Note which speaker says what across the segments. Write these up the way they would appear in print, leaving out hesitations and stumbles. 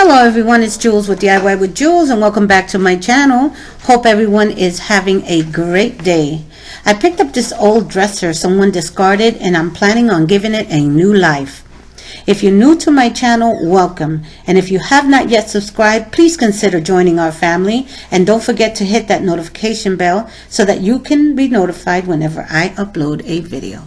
Speaker 1: Hello everyone, it's Jules with DIY with Jules and welcome back to my channel. Hope everyone is having a great day. I picked up this old dresser someone discarded and I'm planning on giving it a new life. If you're new to my channel, welcome. And if you have not yet subscribed, please consider joining our family. And don't forget to hit that notification bell so that you can be notified whenever I upload a video.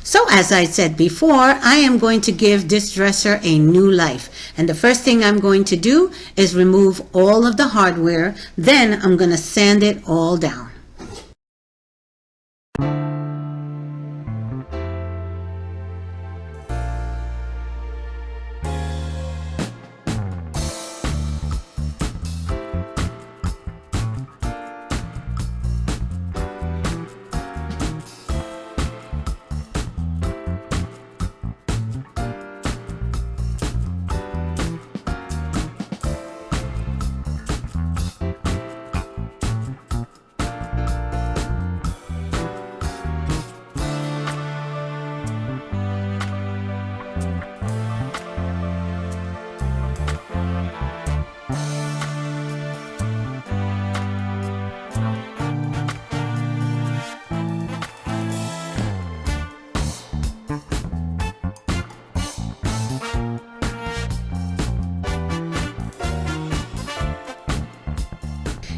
Speaker 1: So as I said before, I am going to give this dresser a new life. And the first thing I'm going to do is remove all of the hardware. Then I'm going to sand it all down.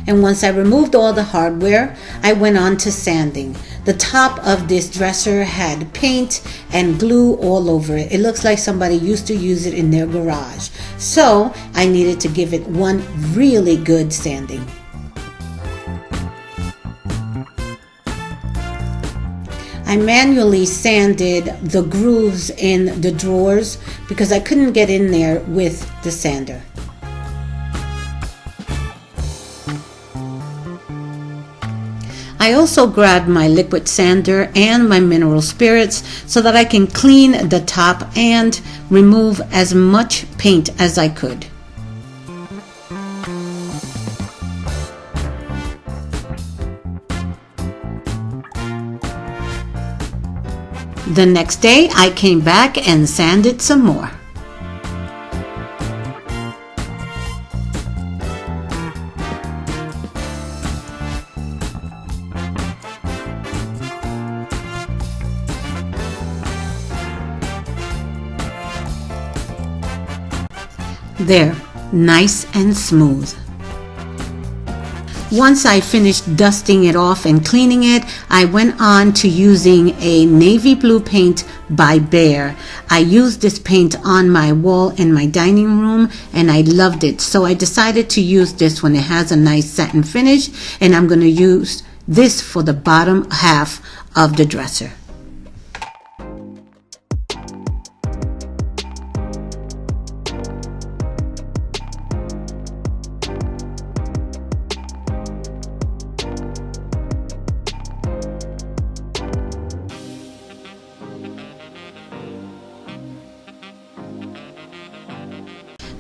Speaker 1: And once I removed all the hardware, I went on to sanding. The top of this dresser had paint and glue all over it. It looks like somebody used to use it in their garage. So I needed to give it one really good sanding. I manually sanded the grooves in the drawers because I couldn't get in there with the sander. I also grabbed my liquid sander and my mineral spirits so that I can clean the top and remove as much paint as I could. The next day I came back and sanded some more. There, nice and smooth. Once I finished dusting it off and cleaning it, I went on to using a navy blue paint by Behr. I used this paint on my wall in my dining room and I loved it. So I decided to use this one. It has a nice satin finish and I'm going to use this for the bottom half of the dresser.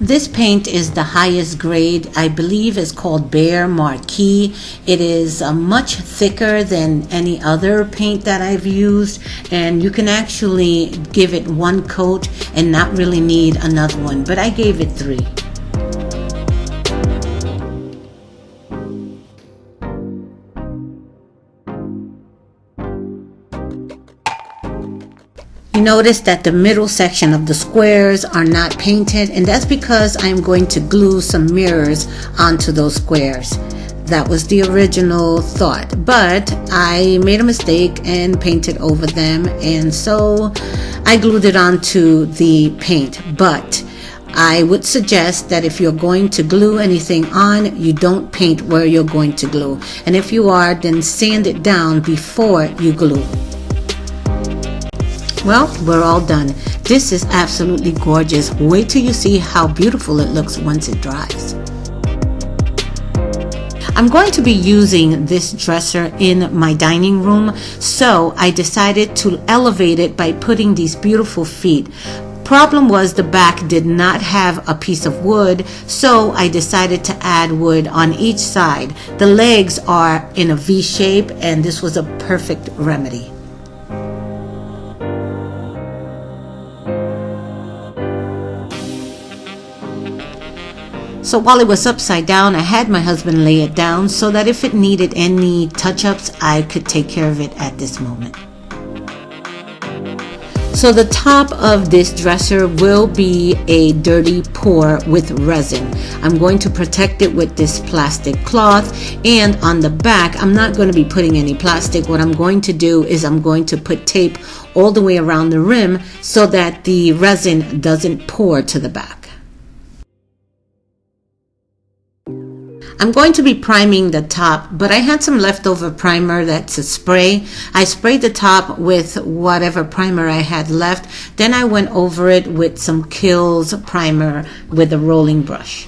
Speaker 1: This paint is the highest grade. I believe it's called Behr Marque. It is much thicker than any other paint that I've used, and you can actually give it one coat and not really need another one, but I gave it 3. You notice that the middle section of the squares are not painted, and that's because I'm going to glue some mirrors onto those squares. That was the original thought, but I made a mistake and painted over them, and so I glued it onto the paint. But I would suggest that if you're going to glue anything on, you don't paint where you're going to glue. And if you are, then sand it down before you glue. Well, we're all done. This is absolutely gorgeous. Wait till you see how beautiful it looks once it dries. I'm going to be using this dresser in my dining room, so I decided to elevate it by putting these beautiful feet. Problem was the back did not have a piece of wood, so I decided to add wood on each side. The legs are in a V shape, and this was a perfect remedy. So while it was upside down, I had my husband lay it down so that if it needed any touch-ups, I could take care of it at this moment. So the top of this dresser will be a dirty pour with resin. I'm going to protect it with this plastic cloth, and on the back, I'm not going to be putting any plastic. What I'm going to do is I'm going to put tape all the way around the rim so that the resin doesn't pour to the back. I'm going to be priming the top, but I had some leftover primer that's a spray. I sprayed the top with whatever primer I had left. Then I went over it with some Kills primer with a rolling brush.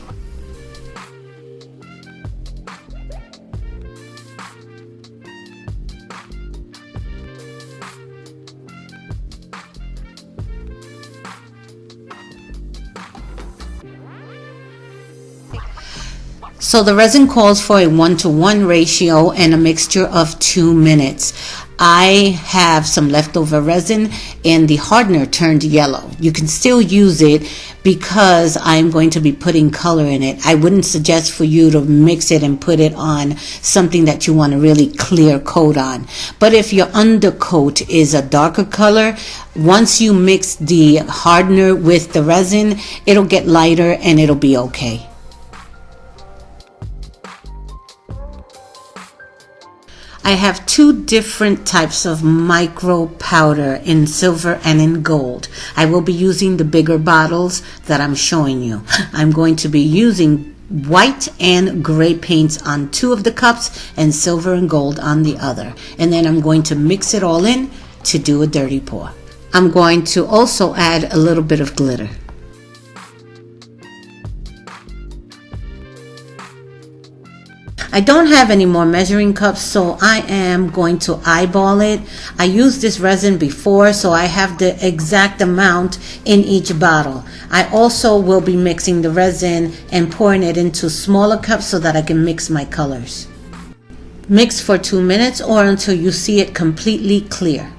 Speaker 1: So the resin calls for a 1-to-1 ratio and a mixture of 2 minutes. I have some leftover resin and the hardener turned yellow. You can still use it because I'm going to be putting color in it. I wouldn't suggest for you to mix it and put it on something that you want a really clear coat on. But if your undercoat is a darker color, once you mix the hardener with the resin, it'll get lighter and it'll be okay. I have 2 different types of micro powder in silver and in gold. I will be using the bigger bottles that I'm showing you. I'm going to be using white and gray paints on 2 of the cups and silver and gold on the other. And then I'm going to mix it all in to do a dirty pour. I'm going to also add a little bit of glitter. I don't have any more measuring cups, so I am going to eyeball it. I used this resin before, so I have the exact amount in each bottle. I also will be mixing the resin and pouring it into smaller cups so that I can mix my colors. Mix for 2 minutes or until you see it completely clear.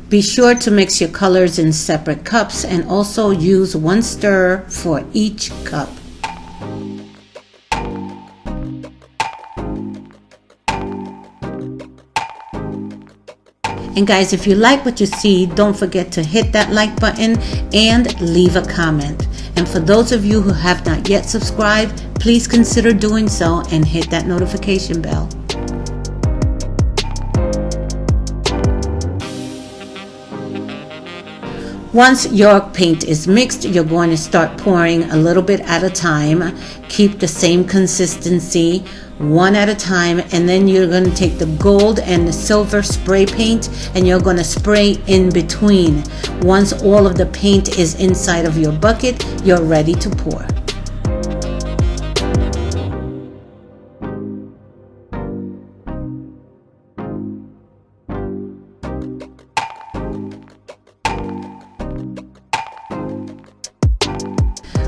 Speaker 1: Be sure to mix your colors in separate cups and also use 1 stir for each cup. And guys, if you like what you see, don't forget to hit that like button and leave a comment. And for those of you who have not yet subscribed, please consider doing so and hit that notification bell. Once your paint is mixed, you're going to start pouring a little bit at a time. Keep the same consistency, 1 at a time, and then you're going to take the gold and the silver spray paint and you're going to spray in between. Once all of the paint is inside of your bucket, you're ready to pour.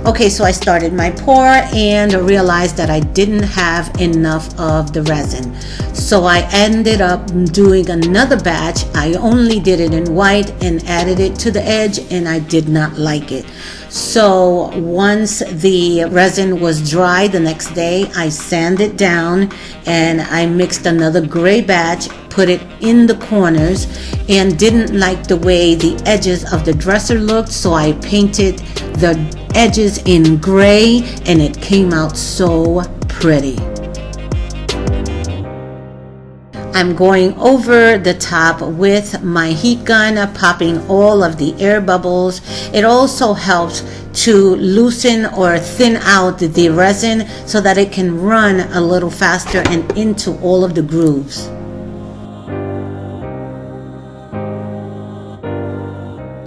Speaker 1: Okay, so I started my pour and realized that I didn't have enough of the resin. So I ended up doing another batch. I only did it in white and added it to the edge, and I did not like it. So once the resin was dry the next day, I sanded it down and I mixed another gray batch, put it in the corners, and didn't like the way the edges of the dresser looked, so I painted the edges in gray and it came out so pretty. I'm going over the top with my heat gun, popping all of the air bubbles. It also helps to loosen or thin out the resin so that it can run a little faster and into all of the grooves.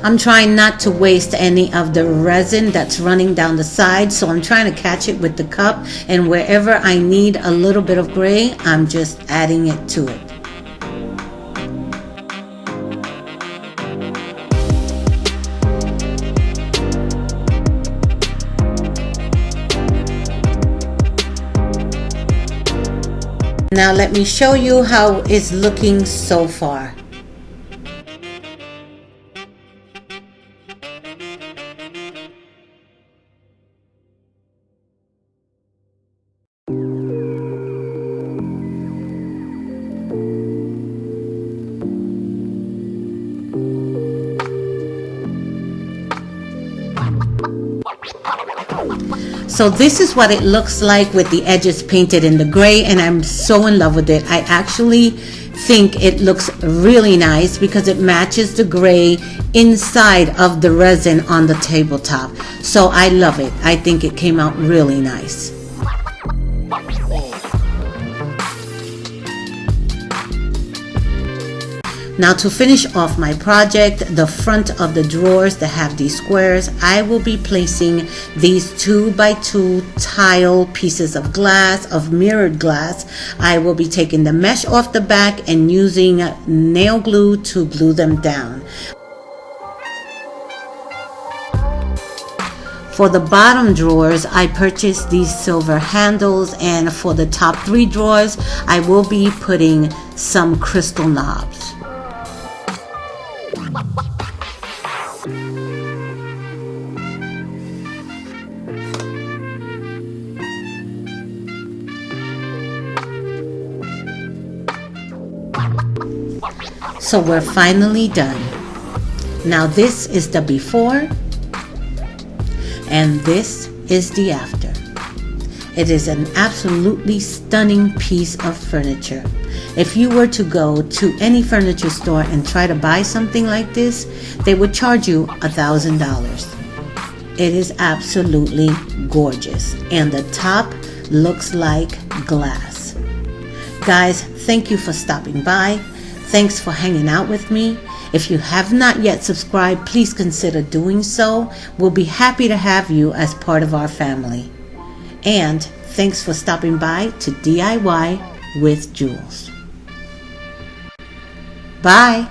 Speaker 1: I'm trying not to waste any of the resin that's running down the side, so I'm trying to catch it with the cup, and wherever I need a little bit of gray, I'm just adding it to it. Now let me show you how it's looking so far. So this is what it looks like with the edges painted in the gray, and I'm so in love with it. I actually think it looks really nice because it matches the gray inside of the resin on the tabletop. So I love it. I think it came out really nice. Now to finish off my project, the front of the drawers that have these squares, I will be placing these 2x2 tile pieces of glass, of mirrored glass. I will be taking the mesh off the back and using nail glue to glue them down. For the bottom drawers, I purchased these silver handles, and for the top 3 drawers, I will be putting some crystal knobs. So we're finally done. Now this is the before and this is the after. It is an absolutely stunning piece of furniture. If you were to go to any furniture store and try to buy something like this, they would charge you $1,000. It is absolutely gorgeous, and the top looks like glass. Guys, thank you for stopping by. Thanks for hanging out with me. If you have not yet subscribed, please consider doing so. We'll be happy to have you as part of our family. And thanks for stopping by to DIY with Jules. Bye.